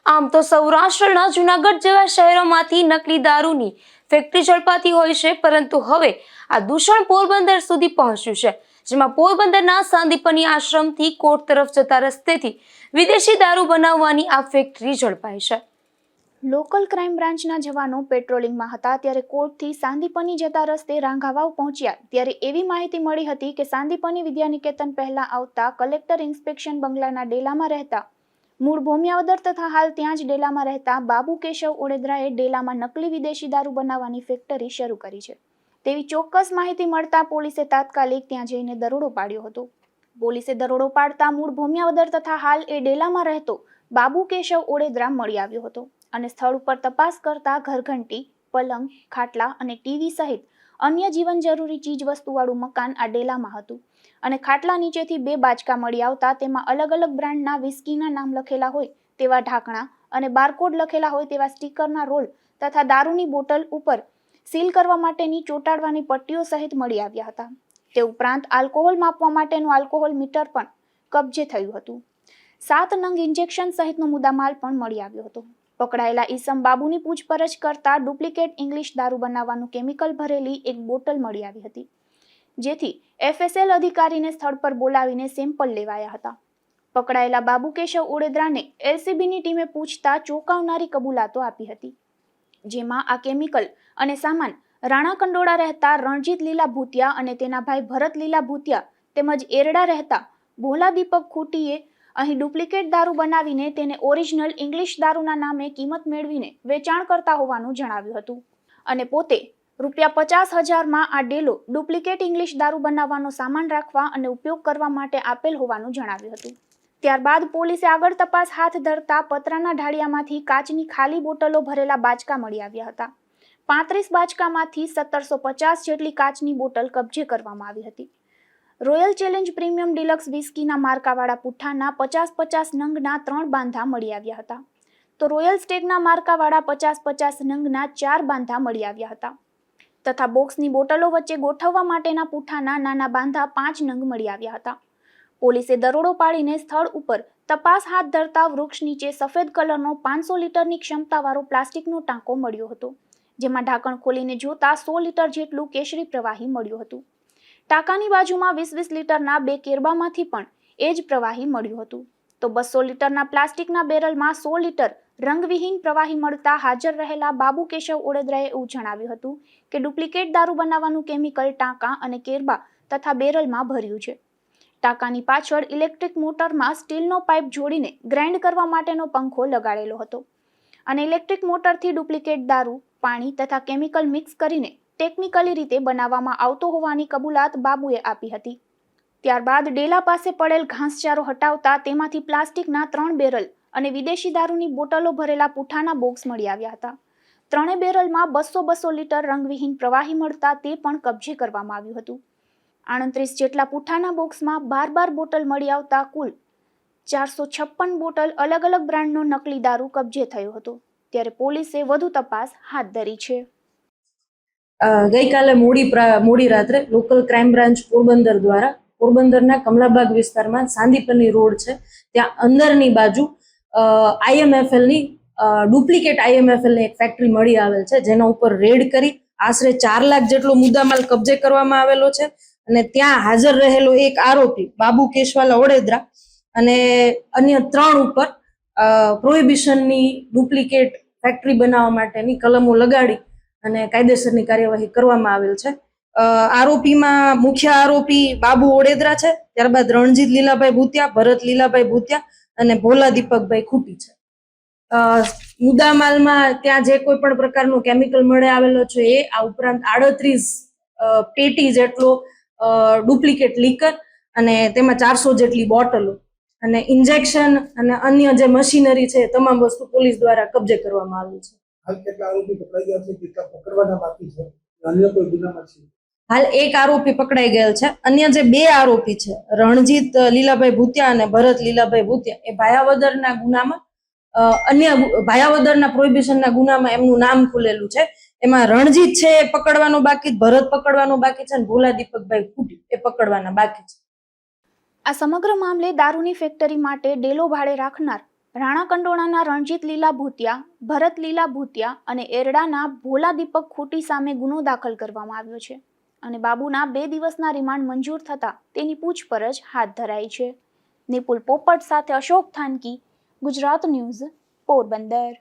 આમ તો સૌરાષ્ટ્રના જૂનાગઢ જેવા શહેરોમાંથી નકલી દારૂની ફેક્ટરી ઝડપાતી હોય છે, પરંતુ હવે આ દૂષણ પોરબંદર સુધી પહોંચ્યું છે, જેમાં પોરબંદરના સાંદીપની આશ્રમથી કોટ તરફ જતા રસ્તેથી વિદેશી દારૂ બનાવવાની આ ફેક્ટરી ઝડપાઈ છે. લોકલ ક્રાઇમ બ્રાન્ચના જવાનો પેટ્રોલિંગમાં હતા ત્યારે કોટથી સાંદીપની જતા રસ્તે રાંઘાવાવ પહોંચ્યા ત્યારે એવી માહિતી મળી હતી કે સાંદીપની વિદ્યાનિકેતન પહેલા આવતા કલેક્ટર ઇન્સ્પેક્શન બંગલાના ડેલામાં રહેતા મૂળ ભોમિયાવદર તથા હાલ ત્યાં જ ડેલામાં રહેતા બાબુ કેશવ ઓડેદરાએ ડેલામાં નકલી વિદેશી દારૂ બનાવવાની ફેક્ટરી શરૂ કરી છે તેવી ચોક્કસ માહિતી મળતા પોલીસે તાત્કાલિક ત્યાં જઈને દરોડો પાડ્યો હતો. પોલીસે દરોડો પાડતા મૂળ ભોમિયાવદર તથા હાલ એ ડેલામાં રહેતો બાબુ કેશવ ઓડેદરા મળી આવ્યો હતો અને સ્થળ ઉપર તપાસ કરતા ઘરઘંટી, પલંગ, ખાટલા અને ટીવી સહિત અન્ય જીવન જરૂરી ચીજ વસ્તુવાળું મકાન આ ડેલામાં હતું અને ખાટલા નીચેથી 2 બાચકા મળી આવતા તેમાં અલગ અલગ બ્રાન્ડના વિસ્કીના નામ લખેલા હોય તેવા ઢાંકણા અને બારકોડ લખેલા હોય તેવા સ્ટીકરના રોલ તથા દારૂની બોટલ ઉપર સીલ કરવા માટેની ચોંટાડવાની પટ્ટીઓ સહિત મળી આવ્યા હતા. તે ઉપરાંત આલ્કોહોલ માપવા માટેનું આલ્કોહોલ મીટર પણ કબજે થયું હતું. 7 નંગ ઇન્જેક્શન સહિતનો મુદ્દામાલ પણ મળી આવ્યો હતો. પકડાયેલા ઈસમ બાબુની પૂછપરછ કરતા ડુપ્લિકેટ ઇંગ્લિશ દારૂ બનાવવાનું કેમિકલ ભરેલી એક બોટલ મળી આવી હતી, જેથી FSL અધિકારીને સ્થળ પર બોલાવીને સેમ્પલ લેવાયા હતા. પકડાયેલા બાબુ કેશવ ઓડેદરાને LCBની ટીમે પૂછતા ચોંકાવનારી કબૂલાતો આપી હતી, જેમાં આ કેમિકલ અને સામાન રાણા કંડોળા રહેતા રણજીત લીલા ભૂતિયા અને તેના ભાઈ ભરત લીલા ભૂતિયા તેમજ એરડા રહેતા ભોલા દીપક ખૂટીએ અહીં ડુપ્લિકેટ દારૂ બનાવીને તેને ઓરિજિનલ ઇંગ્લિશ દારૂના નામે કિંમત મેળવીને વેચાણ કરતા હોવાનું જણાવ્યું હતું અને પોતે ₹50,000માં આ ડેલો ડુપ્લિકેટ ઇંગ્લિશ દારૂ બનાવવાનો સામાન રાખવા અને ઉપયોગ કરવા માટે આપેલ હોવાનું જણાવ્યું હતું. ત્યારબાદ પોલીસે આગળ તપાસ હાથ ધરતા પતરાના ઢાળિયામાંથી કાચની ખાલી બોટલો ભરેલા બાચકા મળી આવ્યા હતા. 35 બાચકામાંથી 1750 જેટલી કાચની બોટલ કબજે કરવામાં આવી હતી. રોયલ ચેલેન્જ પ્રીમિયમ ડિલક્સ વિસ્કીના માર્કાવાળા પુઠ્ઠાના 50-50 નંગના 3 બાંધા મળી આવ્યા હતા, તો રોયલ સ્ટેગના માર્કાવાળા 50-50 નંગના 4 બાંધા મળી આવ્યા હતા તથા બોક્સની બોટલો વચ્ચે ગોઠવવા માટેના પુઠ્ઠાના નાના બાંધા 5 નંગ મળી આવ્યા હતા. પોલીસે દરોડો પાડીને સ્થળ ઉપર તપાસ હાથ ધરતા વૃક્ષ નીચે સફેદ કલરનો 500 લીટરની ક્ષમતાવાળો પ્લાસ્ટિકનો ટાંકો મળ્યો હતો, જેમાં ઢાંકણ ખોલીને જોતા 100 લીટર જેટલું કેસરી પ્રવાહી મળ્યું હતું. ટાંકાની બાજુમાં 20-20 લીટરના 2 કેરબામાંથી પણ એ જ પ્રવાહી મળ્યું હતું. તો 200 લીટરના પ્લાસ્ટિકના બેરલમાં 100 લીટર રંગવિહીન પ્રવાહી મળતા હાજર રહેલા બાબુ કેશવ ઓડેદરાએ એવું જણાવ્યું હતું કે ડુપ્લિકેટ દારૂ બનાવવાનું કેમિકલ ટાંકા અને કેરબા તથા બેરલમાં ભર્યું છે. ટાંકાની પાછળ ઇલેક્ટ્રિક મોટરમાં સ્ટીલનો પાઇપ જોડીને ગ્રાઇન્ડ કરવા માટેનો પંખો લગાડેલો હતો અને ઇલેક્ટ્રિક મોટરથી ડુપ્લિકેટ દારૂ, પાણી તથા કેમિકલ મિક્સ કરીને ટેકનિકલી રીતે બનાવવામાં આવતો હોવાની કબૂલાત બાબુએ આપી હતી. ત્યારબાદ ડેલા પાસે પડેલ ઘાસચારો હટાવતા તેમાંથી પ્લાસ્ટિકના 3 બેરલ અને વિદેશી દારૂની બોટલો ભરેલા પુઠ્ઠાના બોક્સ મળી આવ્યા હતા. 3 બેરલમાં 200-200 લીટર રંગવિહીન પ્રવાહી મળતા તે પણ કબજે કરવામાં આવ્યું હતું. 38 જેટલા પુઠ્ઠાના બોક્સમાં 12 બોટલ મળી આવતા કુલ 456 બોટલ અલગ અલગ બ્રાન્ડનો નકલી દારૂ કબજે થયો હતો. ત્યારે પોલીસે વધુ તપાસ હાથ ધરી છે. ગઈકાલે મોડી રાત્રે લોકલ ક્રાઇમ બ્રાન્ચ પોરબંદર દ્વારા પોરબંદરના કમલાબાગ વિસ્તારમાં સાંદીપની રોડ છે ત્યાં અંદરની બાજુ IMFLની ડુપ્લિકેટ IMFLની એક ફેક્ટરી મળી આવેલ છે, જેના ઉપર રેડ કરી આશરે 4 લાખ જેટલો મુદ્દામાલ કબજે કરવામાં આવેલો છે અને ત્યાં હાજર રહેલો એક આરોપી બાબુ કેશવાલા ઓડેદરા અને અન્ય 3 ઉપર પ્રોહિબિશનની ડુપ્લિકેટ ફેક્ટરી બનાવવા માટેની કલમો લગાડી અને કાયદેસરની કાર્યવાહી કરવામાં આવેલ છે. આરોપીમાં મુખ્ય આરોપી બાબુ ઓડેદરા છે, ત્યારબાદ રણજીત લીલાભાઈ ભૂતિયા, ભરત લીલાભાઈ ભૂતિયા અને ભોલા દીપકભાઈ ખૂટી છે. મુદ્દામાલમાં ત્યાં જે કોઈ પણ પ્રકારનો કેમિકલ મળી આવેલો છે એ, આ ઉપરાંત 38 પેટી જેટલો ડુપ્લિકેટ લીકર અને તેમાં 400 જેટલી બોટલો અને ઇન્જેક્શન અને અન્ય જે મશીનરી છે તમામ વસ્તુ પોલીસ દ્વારા કબજે કરવામાં આવી છે. હાલ એક આરોપી પકડાઈ ગયેલ છે. અન્ય જે 2 આરોપી છે રણજીત લીલાભાઈ ભૂતિયા અને ભરત લીલાભાઈ ભૂતિયા એ ભાયાવદરના ગુનામાં અન્ય ભાયાવદરના પ્રોહિબિશનના ગુનામાં એમનું નામ ખુલેલું છે. એમાં રણજીત છે એ પકડવાનો બાકી, ભરત પકડવાનો બાકી છે અને ભોલા દીપકભાઈ ખૂટી એ પકડવાના બાકી છે. આ સમગ્ર મામલે દારૂની ફેક્ટરી માટે ડેલો ભાડે રાખનાર રાણા કંડોળાના રણજીત લીલા ભૂતિયા, ભરત લીલા ભૂતિયા અને એરડાના ભોલા દીપક ખૂટી સામે ગુનો દાખલ કરવામાં આવ્યો છે અને બાબુના 2 દિવસના રિમાન્ડ મંજૂર થતા તેની પૂછપરછ હાથ ધરાઈ છે. નિપુલ પોપટ સાથે અશોક થાનકી, ગુજરાત ન્યૂઝ, પોરબંદર.